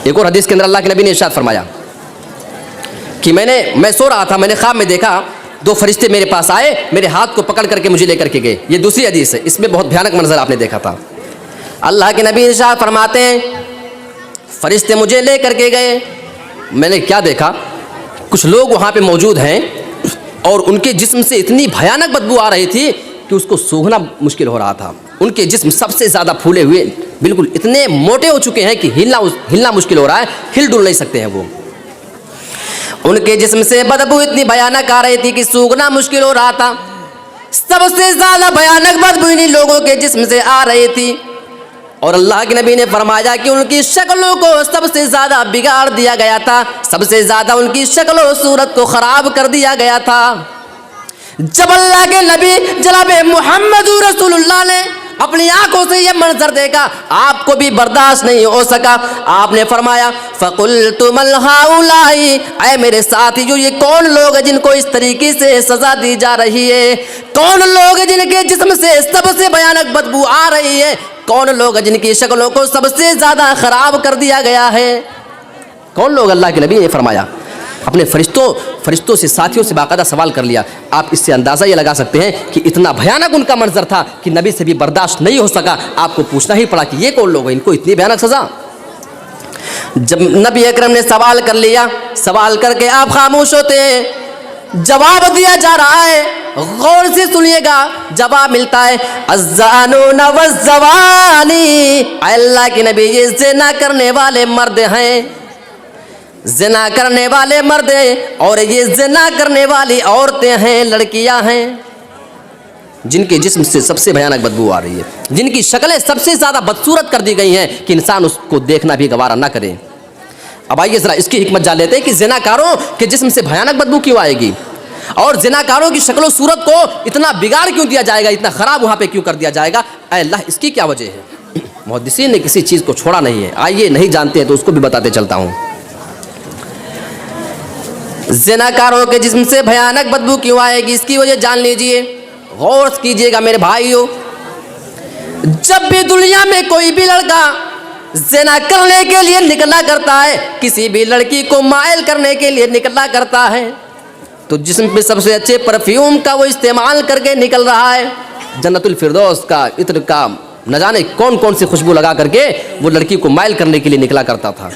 एक और हदीस के अंदर अल्लाह के नबी ने इरशाद फरमाया कि मैं सो रहा था, मैंने ख्वाब में देखा 2 फरिश्ते मेरे पास आए, मेरे हाथ को पकड़ करके मुझे लेकर के गए। ये दूसरी हदीस है, इसमें बहुत भयानक मंजर आपने देखा था। अल्लाह के नबी इरशाद फरमाते हैं फरिश्ते मुझे लेकर के गए, मैंने क्या देखा, कुछ लोग वहाँ पे मौजूद हैं और उनके जिस्म से इतनी भयानक बदबू आ रही थी कि उसको सूंघना मुश्किल हो रहा था। उनके जिस्म सबसे ज़्यादा फूले हुए, बिल्कुल इतने मोटे हो चुके हैं कि हिलना मुश्किल हो रहा है, हिल डुल नहीं सकते हैं वो। उनके जिस्म से बदबू इतनी भयानक आ रही थी कि सूंघना मुश्किल हो रहा था। सबसे ज़्यादा भयानक बदबू इन्हीं लोगों के जिस्म से आ रही थी। और अल्लाह के नबी ने फरमाया कि उनकी शक्लों को सबसे ज़्यादा बिगाड़ दिया गया था, सबसे ज़्यादा उनकी शक्ल और सूरत को ख़राब कर दिया गया था। जब अल्लाह के नबी जनाब मुहम्मद रसूलुल्लाह ने अपनी आंखों से ये मंजर देखा, आपको भी बर्दाश्त नहीं हो सका। आपने फरमाया फ़कुल्तु मल हाउलाई, ऐ मेरे साथियों ये कौन लोग हैं जिनको इस तरीके से सज़ा दी जा रही है? कौन लोग हैं जिनके जिस्म से सबसे भयानक बदबू आ रही है? कौन लोग हैं जिनकी शक्लों को सबसे ज़्यादा ख़राब कर दिया गया है? कौन लोग? अल्लाह के नबी ने फरमाया। अपने फरिश्तों से, साथियों से बाकायदा सवाल कर लिया। आप इससे अंदाज़ा ये लगा सकते हैं कि इतना भयानक उनका मंजर था कि नबी से भी बर्दाश्त नहीं हो सका। आपको पूछना ही पड़ा कि ये कौन लोग हैं, इनको इतनी भयानक सज़ा। जब नबी अकरम ने सवाल कर लिया, सवाल करके आप खामोश होते हैं, जवाब दिया जा रहा है, गौर से सुनिएगा। जवाब मिलता है अज़्ज़ानून वज़्ज़वानी, अल्लाह के नबी ये ज़िना करने वाले मर्द हैं, ज़िना करने वाले मर्द हैं, और ये ज़िना करने वाली औरतें हैं, लड़कियां हैं, जिनके जिस्म से सबसे भयानक बदबू आ रही है, जिनकी शक्लें सबसे ज़्यादा बदसूरत कर दी गई हैं कि इंसान उसको देखना भी गवारा ना करे। अब आइए ज़रा इसकी हिकमत जान लेते हैं कि ज़िनाकारों के जिस्म से भयानक बदबू क्यों आएगी और ज़िनाकारों की शक्ल सूरत को इतना बिगाड़ क्यों दिया जाएगा, इतना ख़राब वहाँ पे क्यों कर दिया जाएगा? ऐ अल्लाह, इसकी क्या वजह है? मुहद्दिसीन ने किसी चीज़ को छोड़ा नहीं है। आइए नहीं जानते हैं तो उसको भी बताते चलता हूँ। ज़िनाकारों के जिस्म से भयानक बदबू क्यों आएगी, इसकी वजह जान लीजिए, गौर कीजिएगा मेरे भाइयों। जब भी दुनिया में कोई भी लड़का ज़िना करने के लिए निकला करता है, किसी भी लड़की को मायल करने के लिए निकला करता है, तो जिस्म पे सबसे अच्छे परफ्यूम का वो इस्तेमाल करके निकल रहा है, जन्नतुल फिरदौस का, इत्र का, न जाने कौन कौन सी खुशबू लगा करके वो लड़की को मायल करने के लिए निकला करता था।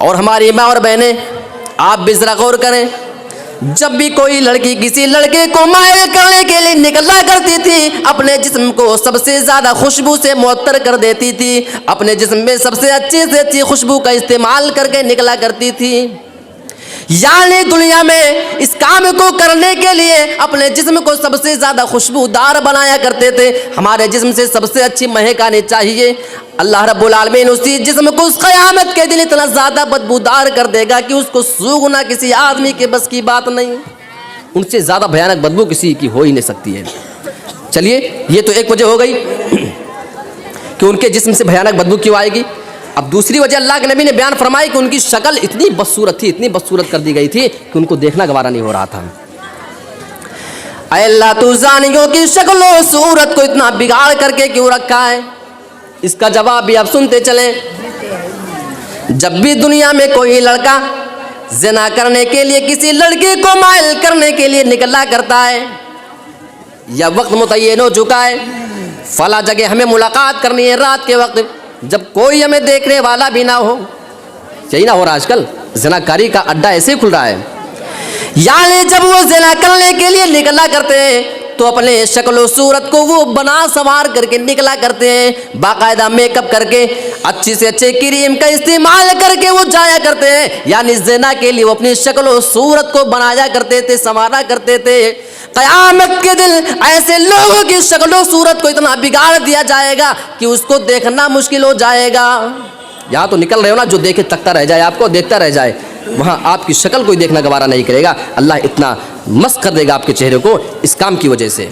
और हमारी माँ और बहनें, आप भी ज़रा गौर करें, जब भी कोई लड़की किसी लड़के को मायल करने के लिए निकला करती थी, अपने जिस्म को सबसे ज़्यादा खुशबू से मुअत्तर कर देती थी, अपने जिस्म में सबसे अच्छी से अच्छी खुशबू का इस्तेमाल करके निकला करती थी। यानी दुनिया में इस काम को करने के लिए अपने जिस्म को सबसे ज़्यादा खुशबूदार बनाया करते थे। हमारे जिस्म से सबसे अच्छी महक आनी चाहिए। अल्लाह रब्बुल आलमीन उसी जिस्म को उस क़यामत के दिन इतना ज़्यादा बदबूदार कर देगा कि उसको सूंघना किसी आदमी के बस की बात नहीं। उनसे ज़्यादा भयानक बदबू किसी की हो ही नहीं सकती है। चलिए, ये तो एक वजह हो गई कि उनके जिस्म से भयानक बदबू क्यों आएगी। अब दूसरी वजह अल्लाह के नबी ने बयान फरमाई कि उनकी शक्ल इतनी बदसूरत थी, इतनी बदसूरत कर दी गई थी कि उनको देखना गवारा नहीं हो रहा था। अल्लाह तू जानियों की शक्ल और सूरत को इतना बिगाड़ करके क्यों रखा है? इसका जवाब भी आप सुनते चले। जब भी दुनिया में कोई लड़का ज़िना करने के लिए किसी लड़के को मायल करने के लिए निकला करता है, या वक्त मुतय्यन हो चुका है, फला जगह हमें मुलाकात करनी है रात के वक्त, जब कोई हमें देखने वाला भी ना हो, यही ना हो रहा आजकल, ज़िनाकारी का अड्डा ऐसे खुल रहा है। यानी जब वो ज़िना करने के लिए निकला करते हैं तो अपने शक्ल सूरत को वो बना संवार करके निकला करते हैं, बाकायदा मेकअप करके, अच्छी से अच्छे क्रीम का इस्तेमाल करके वो जाया करते हैं। यानी ज़िना के लिए वो अपनी शक्ल सूरत को बनाया करते थे, संवारा करते थे। क़यामत के दिन ऐसे लोगों की शक्ल सूरत को इतना बिगाड़ दिया जाएगा कि उसको देखना मुश्किल हो जाएगा। यहाँ तो निकल रहे हो ना, जो देखे तकता रह जाए, आपको देखता रह जाए, वहाँ आपकी शक्ल कोई देखना गवारा नहीं करेगा। अल्लाह इतना मस्त कर देगा आपके चेहरे को इस काम की वजह से।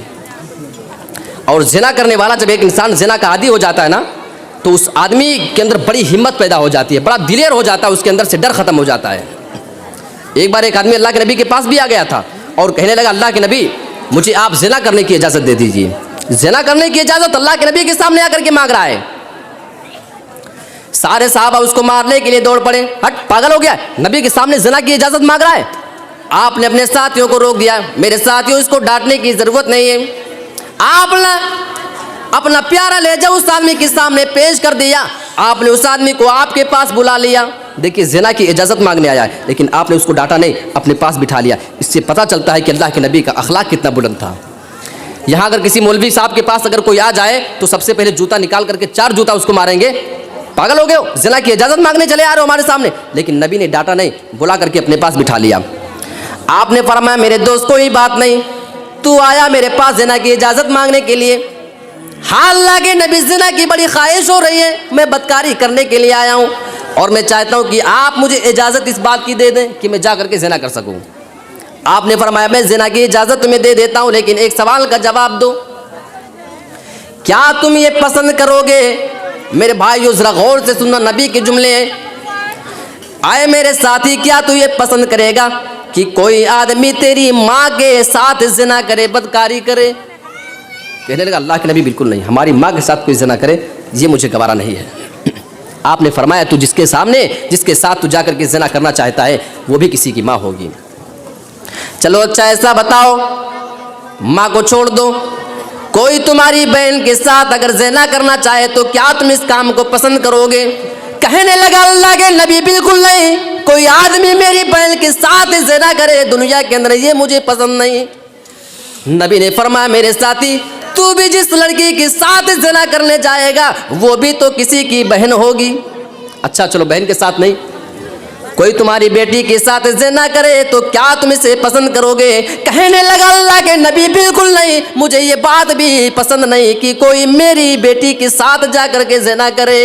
और ज़िना करने वाला, जब एक इंसान ज़िना का आदी हो जाता है ना, तो उस आदमी के अंदर बड़ी हिम्मत पैदा हो जाती है, बड़ा दिलेर हो जाता है, उसके अंदर से डर ख़त्म हो जाता है। एक बार एक आदमी अल्लाह के नबी के पास भी आ गया था और कहने लगा, अल्लाह के नबी मुझे आप ज़िना करने की इजाज़त दे दीजिए। ज़िना करने की इजाज़त अल्लाह के नबी के सामने आकर के मांग रहा है। सारे साहबा उसको मारने के लिए दौड़ पड़े। हट, पागल हो गया, नबी के सामने ज़िना की इजाज़त मांग रहा है। आपने अपने साथियों को रोक दिया, मेरे साथियों इसको डांटने की ज़रूरत नहीं है। आपने अपना प्यारा लहजा उस आदमी के सामने पेश कर दिया, आपने उस आदमी को आपके पास बुला लिया। देखिए, ज़िना की इजाज़त मांगने आया है, लेकिन आपने उसको डांटा नहीं, अपने पास बिठा लिया। इससे पता चलता है कि अल्लाह के नबी का अखलाक कितना बुलंद था। यहाँ अगर किसी मौलवी साहब के पास अगर कोई आ जाए तो सबसे पहले जूता निकाल करके 4 जूता उसको मारेंगे। पागल हो गए हो, ज़िना की इजाज़त मांगने चले आ रहे हो हमारे सामने। लेकिन नबी ने डांटा नहीं, बुला करके अपने पास बिठा लिया। आपने फरमाया, मेरे दोस्त कोई बात नहीं, तू आया मेरे पास ज़िना की इजाज़त मांगने के लिए। हालांकि नबी ज़िना की बड़ी ख्वाहिश हो रही है, मैं बदकारी करने के लिए आया हूँ और मैं चाहता हूँ कि आप मुझे इजाज़त इस बात की दे दें कि मैं जा करके ज़िना कर सकूँ। आपने फरमाया, मैं ज़िना की इजाज़त तुम्हें दे देता हूँ, लेकिन एक सवाल का जवाब दो, क्या तुम ये पसंद करोगे? मेरे भाइयों ज़रा गौर से सुनना, नबी के जुमले हैं। आए मेरे साथी, क्या तू ये पसंद करेगा कि कोई आदमी तेरी माँ के साथ ज़िना करे, बदकारी करे? कहने लगा, अल्लाह के नबी बिल्कुल नहीं, हमारी माँ के साथ कोई ज़िना करे ये मुझे गवारा नहीं है। आपने फरमाया, तू जिसके साथ तू जाकर के ज़िना करना चाहता है वो भी किसी की माँ होगी। चलो अच्छा ऐसा बताओ, माँ को छोड़ दो, कोई तुम्हारी बहन के साथ अगर ज़िना करना चाहे तो क्या तुम इस काम को पसंद करोगे? कहने लगा, अल्लाह के नबी बिल्कुल नहीं, कोई आदमी मेरी बहन के साथ ज़िना करे दुनिया के अंदर ये मुझे पसंद नहीं। नबी ने फरमाया, मेरे साथी, तू भी जिस लड़की के साथ ज़िना करने जाएगा वो भी तो किसी की बहन होगी। अच्छा चलो, बहन के साथ नहीं, कोई तुम्हारी बेटी के साथ ज़िना करे तो क्या तुम इसे पसंद करोगे? कहने लगा, अल्लाह के नबी बिल्कुल नहीं, मुझे ये बात भी पसंद नहीं कि कोई मेरी बेटी के साथ जा कर के ज़िना करे।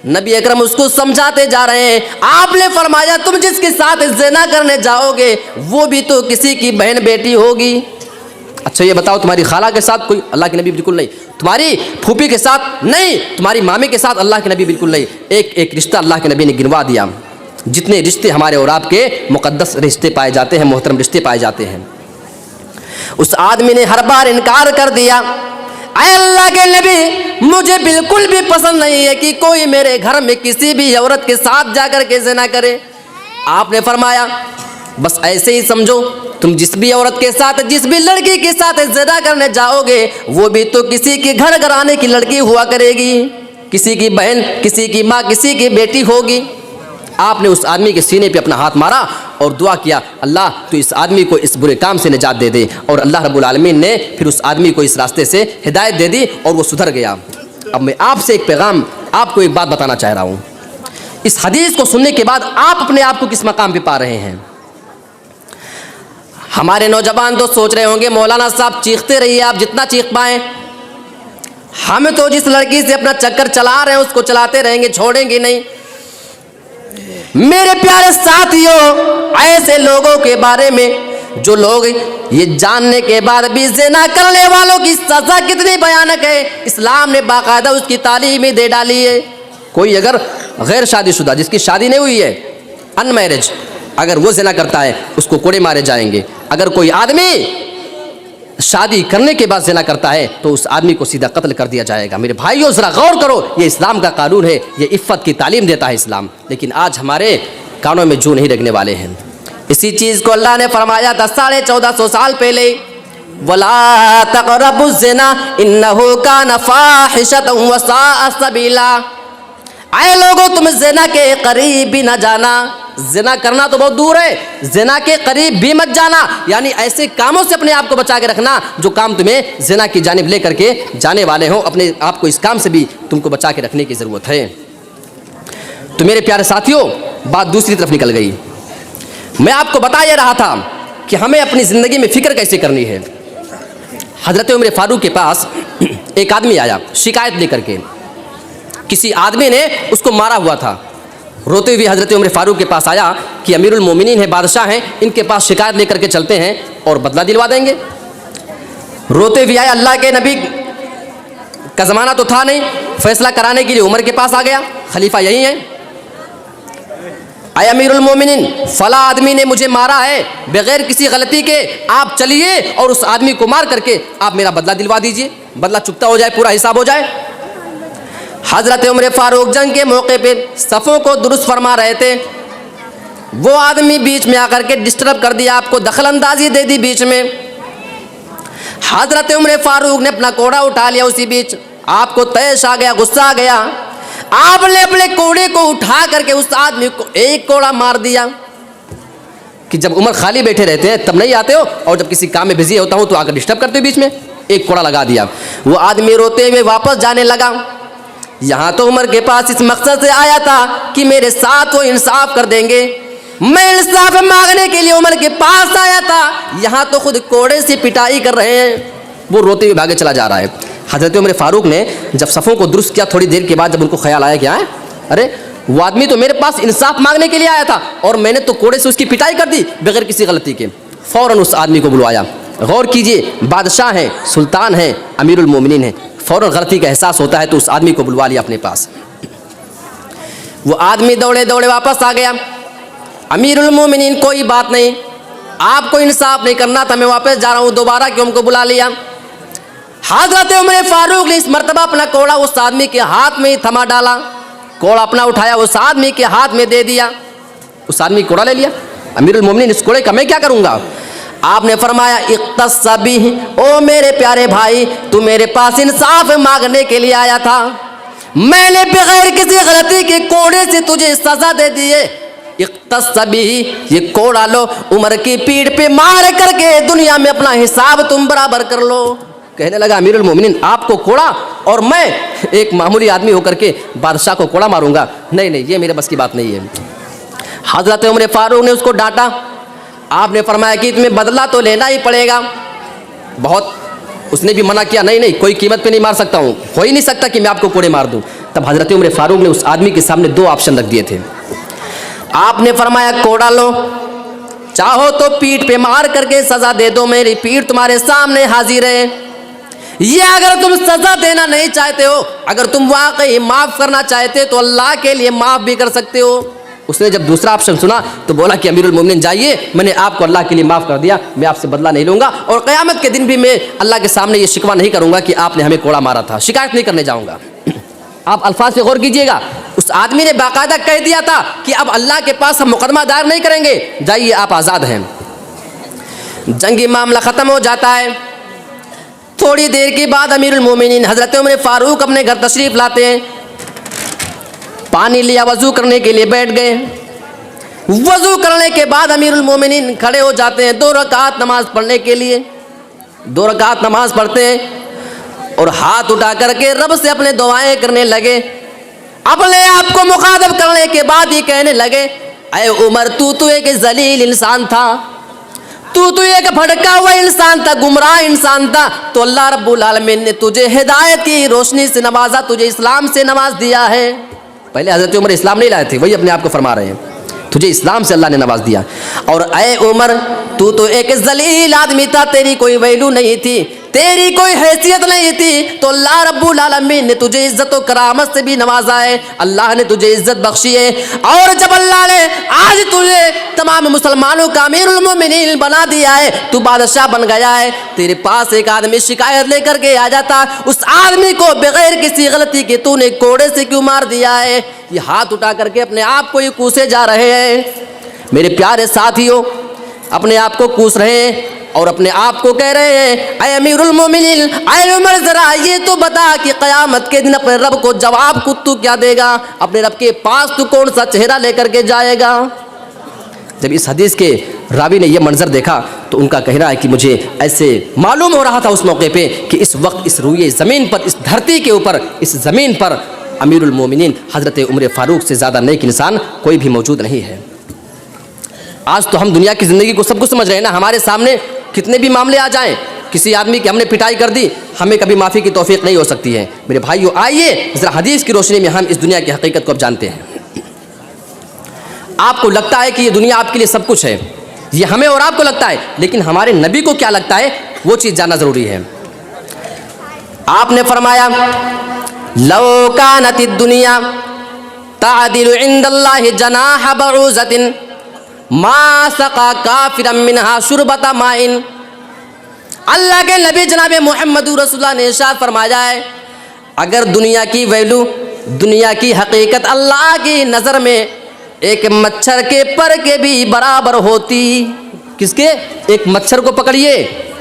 नबी अकरम उसको समझाते जा रहे हैं। आपने फरमाया, तुम जिसके साथ ज़िना करने जाओगे वो भी तो किसी की बहन बेटी होगी। अच्छा ये बताओ, तुम्हारी खाला के साथ कोई? अल्लाह के नबी बिल्कुल नहीं। तुम्हारी फूफी के साथ नहीं, तुम्हारी मामी के साथ? अल्लाह के नबी बिल्कुल नहीं। एक एक रिश्ता अल्लाह के नबी ने गिनवा दिया, जितने रिश्ते हमारे और आपके मुक़द्दस रिश्ते पाए जाते हैं, मोहतरम रिश्ते पाए जाते हैं। उस आदमी ने हर बार इनकार कर दिया, अय अल्लाह के नबी, मुझे बिल्कुल भी पसंद नहीं है कि कोई मेरे घर में किसी भी औरत के साथ जाकर के ज़िना करे। आपने फरमाया, बस ऐसे ही समझो, तुम जिस भी औरत के साथ, जिस भी लड़की के साथ ज़िना करने जाओगे वो भी तो किसी के घर घराने की लड़की हुआ करेगी, किसी की बहन, किसी की माँ, किसी की बेटी होगी। आपने उस आदमी के सीने पे अपना हाथ मारा और दुआ किया, अल्लाह तो इस आदमी को इस बुरे काम से निजात दे दे। और अल्लाह रब्बुल आलमीन ने फिर उस आदमी को इस रास्ते से हिदायत दे दी और वो सुधर गया। अब मैं आपसे एक पैगाम, आपको एक बात बताना चाह रहा हूँ। इस हदीस को सुनने के बाद आप अपने आप को किस मकाम पे पा रहे हैं? हमारे नौजवान तो सोच रहे होंगे, मौलाना साहब चीखते रहिए, आप जितना चीख पाएँ, हम तो जिस लड़की से अपना चक्कर चला रहे हैं उसको चलाते रहेंगे, छोड़ेंगे नहीं। मेरे प्यारे साथियों, ऐसे लोगों के बारे में जो लोग ये जानने के बाद भी ज़िना करने वालों की सज़ा कितनी भयानक है, इस्लाम ने बाकायदा उसकी तालीम दे डाली है। कोई अगर गैर शादीशुदा, जिसकी शादी नहीं हुई है, अनमैरिज, अगर वो ज़िना करता है उसको कोड़े मारे जाएंगे। अगर कोई आदमी शादी करने के बाद ज़िना करता है तो उस आदमी को सीधा कत्ल कर दिया जाएगा। मेरे भाइयों ज़रा गौर करो, ये इस्लाम का कानून है, ये इफ़्फ़त की तालीम देता है इस्लाम। लेकिन आज हमारे कानों में जू नहीं लगने वाले हैं। इसी चीज़ को अल्लाह ने फरमाया था 1450 साल पहले, वला तक़रबुज़्ज़िना इन्नहु कान फ़ाहिशतन व साअ सबीला। आए लोगों, तुम ज़िना के करीब भी ना जाना। ज़िना करना तो बहुत दूर है, ज़िना के करीब भी मत जाना, यानी ऐसे कामों से अपने आप को बचा के रखना जो काम तुम्हें ज़िना की जानिब ले करके जाने वाले हो। अपने आप को इस काम से भी तुमको बचा के रखने की ज़रूरत है। तो मेरे प्यारे साथियों, बात दूसरी तरफ निकल गई। मैं आपको बता ये रहा था कि हमें अपनी ज़िंदगी में फ़िक्र कैसे करनी है। हज़रत उमर फ़ारूक के पास एक आदमी आया शिकायत लेकर के, किसी आदमी ने उसको मारा हुआ था। रोते हुए हज़रत उमर फ़ारूक के पास आया कि अमीरुल मोमिनीन है, बादशाह हैं, इनके पास शिकायत लेकर के चलते हैं और बदला दिलवा देंगे। रोते हुए आया, अल्लाह के नबी का ज़माना तो था नहीं, फैसला कराने के लिए उमर के पास आ गया, खलीफा यही है। आए अमीरुल मोमिनीन, फ़ला आदमी ने मुझे मारा है बग़ैर किसी गलती के, आप चलिए और उस आदमी को मार करके आप मेरा बदला दिलवा दीजिए, बदला चुकता हो जाए, पूरा हिसाब हो जाए। हज़रत उमर फ़ारूक जंग के मौके पे सफ़ों को दुरुस्त फरमा रहे थे, वो आदमी बीच में आकर के डिस्टर्ब कर दिया, आपको दखल अंदाजी दे दी बीच में। हज़रत उमर फ़ारूक ने अपना कोड़ा उठा लिया, उसी बीच आपको तैश आ गया, गुस्सा आ गया, आपने अपने कोड़े को उठा करके उस आदमी को एक कोड़ा मार दिया। कि जब उमर खाली बैठे रहते हैं तब नहीं आते हो, और जब किसी काम में बिजी होता हूँ तो आकर डिस्टर्ब करते हो, बीच में एक कोड़ा लगा दिया। वो आदमी रोते हुए वापस जाने लगा। यहाँ तो उमर के पास इस मकसद से आया था कि मेरे साथ वो इंसाफ कर देंगे, मैं इंसाफ मांगने के लिए उमर के पास आया था, यहाँ तो खुद कोड़े से पिटाई कर रहे हैं। वो रोते हुए भागे चला जा रहा है। हज़रत उमर फ़ारूक ने जब सफ़ों को दुरुस्त किया, थोड़ी देर के बाद जब उनको ख्याल आया क्या है, अरे वो आदमी तो मेरे पास इंसाफ मांगने के लिए आया था और मैंने तो कोड़े से उसकी पिटाई कर दी बगैर किसी गलती के। फ़ौरन उस आदमी को बुलवाया। गौर कीजिए, बादशाह हैं, सुल्तान हैं, अमीरुल मोमिनीन हैं, फ़ौरन गलती का एहसास होता है तो उस आदमी को बुलवा लिया अपने पास। वो आदमी दौड़े दौड़े वापस आ गया। अमीरुल मोमिनीन, कोई बात नहीं, आपको इंसाफ नहीं करना था, मैं वापस जा रहा हूँ, दोबारा क्यों हमको बुला लिया। हज़रत उमर फ़ारूक ने इस मर्तबा अपना कोड़ा उस आदमी के हाथ में ही थमा डाला, कोड़ा अपना उठाया, उस आदमी के हाथ में दे दिया। उस आदमी कोड़ा ले लिया। अमीरुल मोमिनीन, इस कोड़े का मैं क्या करूँगा? आपने फरमाया इक़्तसबी, ओ मेरे प्यारे भाई, तू मेरे पास इंसाफ मांगने के लिए आया था, मैंने बगैर किसी गलती के कोड़े से तुझे सज़ा दे दी है। इक़्तसबी, ये कोड़ा लो, उमर की पीठ पे मार करके दुनिया में अपना हिसाब तुम बराबर कर लो। कहने लगा अमीरुल मोमिनीन, आपको कोड़ा और मैं एक मामूली आदमी होकर के बादशाह को कोड़ा मारूंगा? नहीं नहीं, ये मेरे बस की बात नहीं है। हज़रत उमर फ़ारूक ने उसको डांटा। आपने फरमाया कि तुम्हें बदला तो लेना ही पड़ेगा। बहुत उसने भी मना किया, नहीं नहीं, कोई कीमत पे नहीं मार सकता हूँ, हो ही नहीं सकता कि मैं आपको कोड़े मार दूँ। तब हज़रत उमर फ़ारूक ने उस आदमी के सामने दो ऑप्शन रख दिए थे। आपने फरमाया कोड़ा लो, चाहो तो पीठ पे मार करके सज़ा दे दो, मेरी पीठ तुम्हारे सामने हाजिर है। ये अगर तुम सज़ा देना नहीं चाहते हो, अगर तुम वाकई माफ़ करना चाहते हो तो अल्लाह के लिए माफ़ भी कर सकते हो। उसने जब दूसरा ऑप्शन सुना तो बोला कि अमीरुल मोमिनीन जाइए, मैंने आपको अल्लाह के लिए माफ़ कर दिया, मैं आपसे बदला नहीं लूँगा और क़यामत के दिन भी मैं अल्लाह के सामने ये शिकवा नहीं करूँगा कि आपने हमें कोड़ा मारा था, शिकायत नहीं करने जाऊँगा। आप अल्फाज पे गौर कीजिएगा, उस आदमी ने बाकायदा कह दिया था कि अब अल्लाह के पास हम मुकदमा दायर नहीं करेंगे, जाइए आप आज़ाद हैं। जंगी मामला ख़त्म हो जाता है। थोड़ी देर के बाद अमीरुल मोमिनीन हज़रत उमर फ़ारूक अपने घर तशरीफ़ लाते हैं। पानी लिया, वज़ू करने के लिए बैठ गए। वज़ू करने के बाद अमीरुल मोमिनीन खड़े हो जाते हैं 2 रकात नमाज़ पढ़ने के लिए। 2 रकात नमाज़ पढ़ते हैं और हाथ उठा करके रब से अपने दुआएं करने लगे। अपने आप को मुखातब करने के बाद ये कहने लगे, ऐ उमर, तू तो एक जलील इंसान था, तू तो एक भटका हुआ इंसान था, गुमराह इंसान था, तो अल्लाह रब्बुल आलमीन ने तुझे हिदायत की रोशनी से नवाजा, तुझे इस्लाम से नवाज दिया है। पहले हज़रत उमर इस्लाम नहीं लाए थे, वही अपने आप को फरमा रहे हैं, तुझे इस्लाम से अल्लाह ने नवाज दिया। और ऐ उमर, तू तो एक जलील आदमी था, तेरी कोई वैल्यू नहीं थी, तेरी कोई हैसियत नहीं थी, तो अल्लाह रब्बुल आलमीन ने तुझे इज़्ज़त और करामत से भी नवाजा है, अल्लाह ने तुझे इज़्ज़त बख्शी है। और जब अल्लाह ने आज तुझे तमाम मुसलमानों का अमीरुल मोमिनीन बना दिया है, तू बादशाह बन गया है, तेरे पास एक आदमी शिकायत लेकर के आ जाता, उस आदमी को बगैर किसी गलती के तूने कोड़े से क्यों मार दिया है? ये हाथ उठा करके अपने आप को ये कूसे जा रहे हैं। मेरे प्यारे साथियों, अपने आप को कूस रहे हैं और अपने आप को कह रहे हैं, ऐ अमीरुल मोमिनीन, ऐ उमर, जरा ये तो बता कि क़यामत के दिन अपने रब को जवाब तू क्या देगा? अपने रब के पास तू कौन सा चेहरा लेकर के जाएगा? जब इस हदीस के रावी ने यह मंजर देखा तो उनका कहना है कि मुझे ऐसे मालूम हो रहा था उस मौके पे कि इस वक्त इस रूए ज़मीन पर, इस धरती के ऊपर, इस ज़मीन पर अमीरुल मोमिनीन हज़रत उमर फ़ारूक से ज़्यादा नेक इंसान कोई भी मौजूद नहीं है। आज तो हम दुनिया की ज़िंदगी को सब कुछ समझ रहे हैं ना, हमारे सामने कितने भी मामले आ जाएं, किसी आदमी की हमने पिटाई कर दी, हमें कभी माफ़ी की तौफीक नहीं हो सकती है। मेरे भाइयों, आइए ज़रा हदीस की रोशनी में हम इस दुनिया की हकीकत को अब जानते हैं। आपको लगता है कि ये दुनिया आपके लिए सब कुछ है, ये हमें और आपको लगता है, लेकिन हमारे नबी को क्या लगता है वो चीज़ जानना ज़रूरी है। आपने फरमाया, लौ कानतिद दुनिया तादिलु इंदल्लाहि जनाह बऊज़तिन मा सका काफिरम मिनहा शुरबता माइन। अल्लाह के नबी जनाब मुहम्मद रसूलुल्लाह ने इरशाद फरमाया है, अगर दुनिया की वैल्यू दुनिया की हकीकत अल्लाह की नज़र में एक मच्छर के पर के भी बराबर होती। किसके? एक मच्छर को पकड़िए,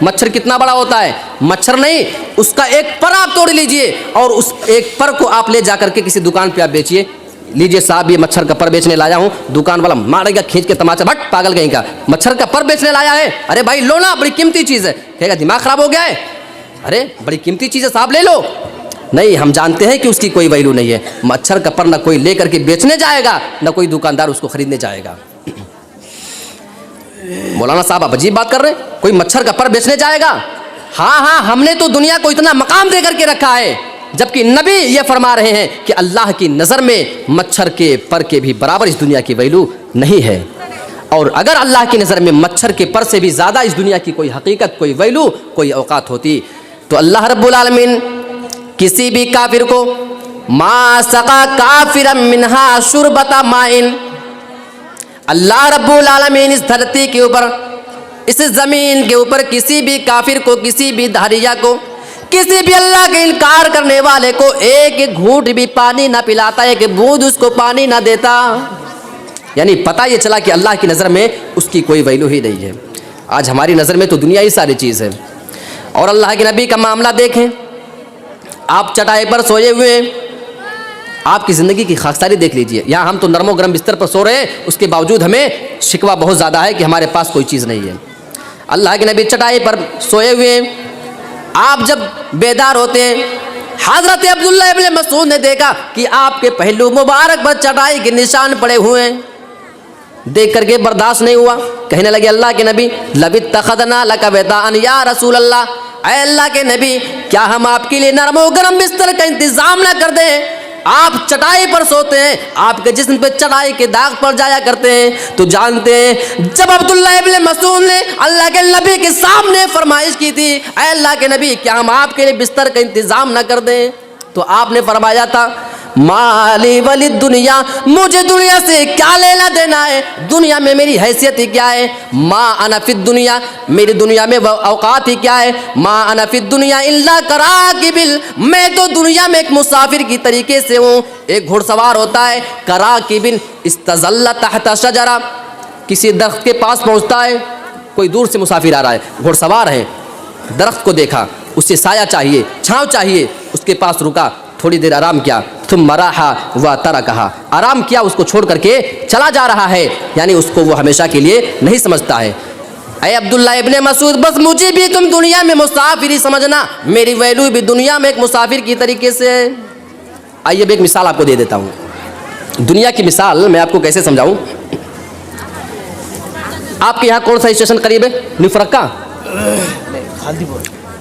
मच्छर कितना बड़ा होता है, मच्छर नहीं, उसका एक पर आप तोड़ लीजिए और उस एक पर को आप ले जाकर के किसी दुकान पे आप बेचिए। लीजिए साहब, ये मच्छर का पर बेचने लाया हूँ। दुकान वाला मारेगा खींच के तमाचा, भट पागल कहीं का, मच्छर का पर बेचने लाया है? अरे भाई लो ना, बड़ी कीमती चीज़ है। कहेगा दिमाग खराब हो गया है, अरे बड़ी कीमती चीज़ है साहब ले लो। नहीं, हम जानते हैं कि उसकी कोई वैल्यू नहीं है। मच्छर का पर ना कोई लेकर के बेचने जाएगा, ना कोई दुकानदार उसको खरीदने जाएगा। मौलाना साहब आप अजीब बात कर रहे हैं, कोई मच्छर का पर बेचने जाएगा? हाँ हाँ, हमने तो दुनिया को इतना मकाम दे करके रखा है, जबकि नबी ये फरमा रहे हैं कि अल्लाह की नज़र में मच्छर के पर के भी बराबर इस दुनिया की वैल्यू नहीं है। और अगर अल्लाह की नज़र में मच्छर के पर से भी ज़्यादा इस दुनिया की कोई हकीकत, कोई वैल्यू, कोई औकात होती तो अल्लाह रब्बुल आलमीन किसी भी काफिर को मा सका काफिरम मिनहा शुरबता माइन, अल्लाह रब्बुल आलमीन इस धरती के ऊपर, इस ज़मीन के ऊपर किसी भी काफिर को, किसी भी धारिया को, किसी भी अल्लाह के इनकार करने वाले को एक घूंट भी पानी ना पिलाता, एक बूंद उसको पानी ना देता। यानी पता ये चला कि अल्लाह की नज़र में उसकी कोई वैल्यू ही नहीं है। आज हमारी नज़र में तो दुनिया ही सारी चीज़ है। और अल्लाह के नबी का मामला देखें, आप चटाई पर सोए हुए, आपकी ज़िंदगी की खाकसारी देख लीजिए। यहाँ हम तो नरमो गरम बिस्तर पर सो रहे हैं, उसके बावजूद हमें शिकवा बहुत ज़्यादा है कि हमारे पास कोई चीज़ नहीं है। अल्लाह के नबी चटाई पर सोए हुए, आप जब बेदार होते हैं, हज़रत अब्दुल्लाह इब्न मसूद ने देखा कि आपके पहलू मुबारक पर चटाई के निशान पड़े हुए हैं। देख करके बर्दाश्त नहीं हुआ, कहने लगे अल्लाह के नबी लबित तखदना लका वेतान या रसूल अल्लाह, ऐ अल्लाह के नबी क्या हम आपके लिए नरमो गरम बिस्तर का इंतज़ाम ना कर दें? आप चटाई पर सोते हैं, आपके जिस्म पे चटाई के दाग पड़ जाया करते हैं। तो जानते हैं जब अब्दुल्लाह इब्न मसूद ने अल्लाह के नबी के सामने फरमाइश की थी, ऐ अल्लाह के नबी क्या हम आपके लिए बिस्तर का इंतज़ाम ना कर दें, तो आपने फरमाया था माली वली दुनिया, मुझे दुनिया से क्या लेना देना है, दुनिया में मेरी हैसियत ही क्या है। माँ अना फिद दुनिया, मेरी दुनिया में औकात ही क्या है। माँ अना फिद दुनिया इल्ला कराकिबिल, मैं तो दुनिया में एक मुसाफिर की तरीके से हूँ। एक घुड़सवार होता है, कराकिबिन इस्तज़ल्ला तहता शजरा, किसी दरख्त के पास पहुँचता है, कोई दूर से मुसाफिर आ रहा है, घुड़सवार है, दरख्त को देखा, उससे साया चाहिए, छाँव चाहिए, उसके पास रुका, थोड़ी देर आराम किया, तुम मराहा व तरकहा, आराम किया, उसको छोड़ करके चला जा रहा है। यानी उसको वो हमेशा के लिए नहीं समझता है। ऐ अब्दुल्लाह इब्ने मसूद, बस मुझे भी तुम दुनिया में मुसाफिर ही समझना, मेरी वैल्यू भी दुनिया में एक मुसाफिर की तरीके से। आइए एक मिसाल आपको दे देता हूँ, दुनिया की मिसाल मैं आपको कैसे समझाऊँ। आपके यहाँ कौन सा स्टेशन करीब है? न्यू फरक्का,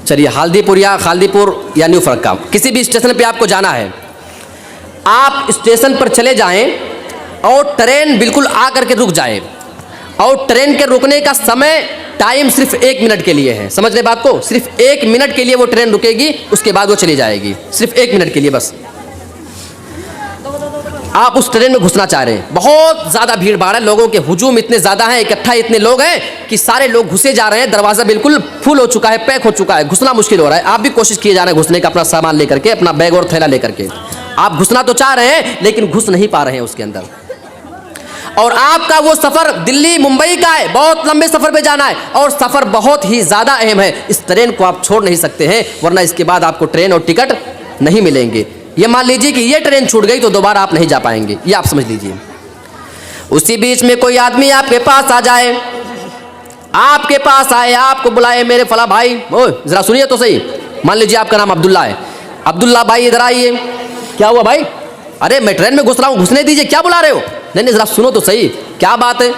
चलिए हाल्दीपुर या खाल्दीपुर या न्यू फरक्का, किसी भी स्टेशन पे आपको जाना है। आप स्टेशन पर चले जाएं और ट्रेन बिल्कुल आ करके रुक जाए, और ट्रेन के रुकने का समय टाइम सिर्फ 1 मिनट के लिए है। समझ रहे बात को? सिर्फ 1 मिनट के लिए वो ट्रेन रुकेगी, उसके बाद वो चली जाएगी, सिर्फ 1 मिनट के लिए बस। आप उस ट्रेन में घुसना चाह रहे हैं, बहुत ज़्यादा भीड़ भाड़ है, लोगों के हुजूम इतने ज़्यादा हैं, इकट्ठा इतने लोग हैं कि सारे लोग घुसे जा रहे हैं, दरवाज़ा बिल्कुल फुल हो चुका है, पैक हो चुका है, घुसना मुश्किल हो रहा है। आप भी कोशिश किए जा रहे हैं घुसने का, अपना सामान लेकर के, अपना बैग और थैला लेकर के आप घुसना तो चाह रहे हैं, लेकिन घुस नहीं पा रहे हैं उसके अंदर। और आपका वो सफ़र दिल्ली मुंबई का है, बहुत लंबे सफ़र पे जाना है, और सफ़र बहुत ही ज़्यादा अहम है। इस ट्रेन को आप छोड़ नहीं सकते हैं, वरना इसके बाद आपको ट्रेन और टिकट नहीं मिलेंगे। ये मान लीजिए कि ये ट्रेन छूट गई तो दोबारा आप नहीं जा पाएंगे, ये आप समझ लीजिए। उसी बीच में कोई आदमी आपके पास आ जाए, आपके पास आए, आपको बुलाए, मेरे फला भाई, ओ ज़रा सुनिए तो सही। मान लीजिए आपका नाम अब्दुल्ला है, अब्दुल्ला भाई इधर आइए। क्या हुआ भाई? अरे मैं ट्रेन में घुस रहा हूँ, घुसने दीजिए, क्या बुला रहे हो? नहीं नहीं ज़रा सुनो तो सही, क्या बात है?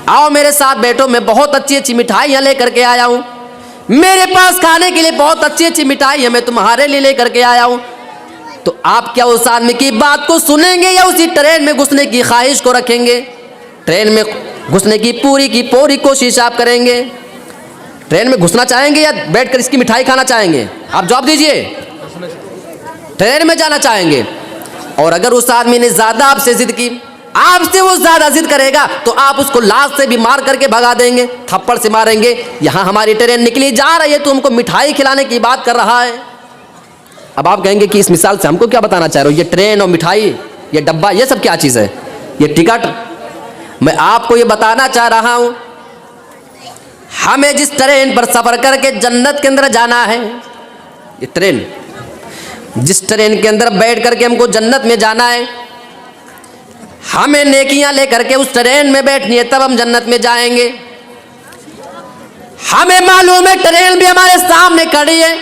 आओ मेरे साथ बैठो, मैं बहुत अच्छी अच्छी मिठाइयाँ लेकर के आया हूँ, मेरे पास खाने के लिए बहुत अच्छी अच्छी मिठाई है, मैं तुम्हारे लिए लेकर के आया हूँ। तो आप क्या उस आदमी की बात को सुनेंगे या उसी ट्रेन में घुसने की ख्वाहिश को रखेंगे? ट्रेन में घुसने की पूरी कोशिश आप करेंगे। ट्रेन में घुसना चाहेंगे या बैठकर इसकी मिठाई खाना चाहेंगे? आप जवाब दीजिए। ट्रेन में जाना चाहेंगे। और अगर उस आदमी ने ज़्यादा आपसे ज़िद की, आपसे वो ज़्यादा ज़िद करेगा, तो आप उसको लात से भी मार करके भगा देंगे, थप्पड़ से मारेंगे। यहाँ हमारी ट्रेन निकली जा रही है, तो हमको मिठाई खिलाने की बात कर रहा है। अब आप कहेंगे कि इस मिसाल से हमको क्या बताना चाह रहे हो, ये ट्रेन और मिठाई, ये डब्बा, ये सब क्या चीज़ है, ये टिकट। मैं आपको ये बताना चाह रहा हूँ, हमें जिस ट्रेन पर सफ़र करके जन्नत के अंदर जाना है, ये ट्रेन, जिस ट्रेन के अंदर बैठ करके हमको जन्नत में जाना है, हमें नेकियां लेकर के उस ट्रेन में बैठनी है, तब हम जन्नत में जाएंगे। हमें मालूम है ट्रेन भी हमारे सामने खड़ी है,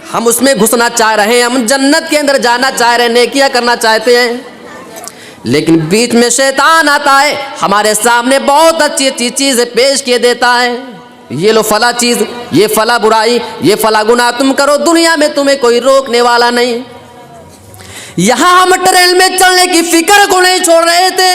हम उसमें घुसना चाह रहे हैं, हम जन्नत के अंदर जाना चाह रहे हैं, नेकियां करना चाहते हैं, लेकिन बीच में शैतान आता है, हमारे सामने बहुत अच्छी अच्छी चीज़ें पेश किए देता है, ये लो फला चीज़, ये फला बुराई, ये फला गुनाह तुम करो, दुनिया में तुम्हें कोई रोकने वाला नहीं। यहाँ हम ट्रेन में चलने की फिक्र को नहीं छोड़ रहे थे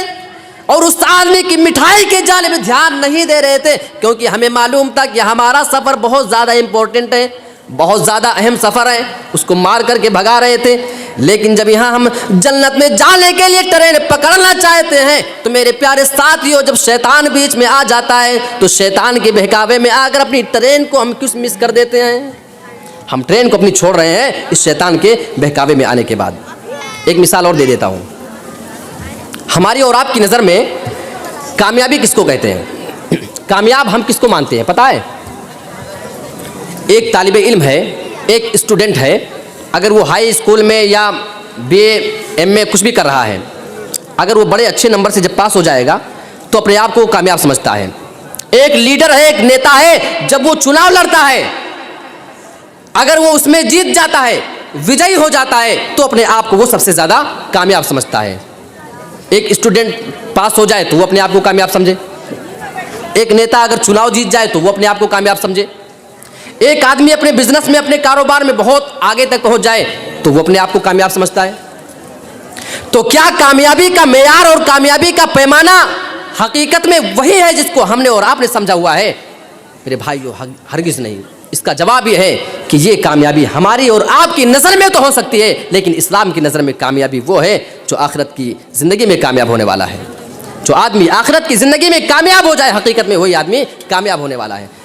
और उस आदमी की मिठाई के जाले में ध्यान नहीं दे रहे थे, क्योंकि हमें मालूम था कि हमारा सफ़र बहुत ज़्यादा इम्पोर्टेंट है, बहुत ज़्यादा अहम सफ़र है, उसको मार करके भगा रहे थे। लेकिन जब यहाँ हम जन्नत में जाने के लिए ट्रेन पकड़ना चाहते हैं, तो मेरे प्यारे साथियों, जब शैतान बीच में आ जाता है तो शैतान के बहकावे में आकर अपनी ट्रेन को हम क्यों मिस कर देते हैं, हम ट्रेन को अपनी छोड़ रहे हैं इस शैतान के बहकावे में आने के बाद। एक मिसाल और दे देता हूँ, हमारी और आपकी नज़र में कामयाबी किसको कहते हैं, कामयाब हम किसको मानते हैं पता है? एक तालिबे इल्म है, एक स्टूडेंट है, अगर वो हाई स्कूल में या BA MA कुछ भी कर रहा है, अगर वो बड़े अच्छे नंबर से जब पास हो जाएगा तो अपने आप को कामयाब समझता है। एक लीडर है, एक नेता है, जब वो चुनाव लड़ता है, अगर वो उसमें जीत जाता है, विजयी हो जाता है, तो अपने आप को वो सबसे ज़्यादा कामयाब समझता है। एक स्टूडेंट पास हो जाए तो वो अपने आप को कामयाब समझे, एक नेता अगर चुनाव जीत जाए तो वो अपने आप को कामयाब समझे, एक आदमी अपने बिजनेस में, अपने कारोबार में बहुत आगे तक पहुंच जाए तो वो अपने आप को कामयाब समझता है। तो क्या कामयाबी का मेयार और कामयाबी का पैमाना हकीकत में वही है जिसको हमने और आपने समझा हुआ है? मेरे भाइयों, हरगिज़ नहीं। इसका जवाब ये है कि ये कामयाबी हमारी और आपकी नज़र में तो हो सकती है, लेकिन इस्लाम की नज़र में कामयाबी वो है जो आखिरत की ज़िंदगी में कामयाब होने वाला है। जो आदमी आखिरत की ज़िंदगी में कामयाब हो जाए, हकीकत में वही आदमी कामयाब होने वाला है।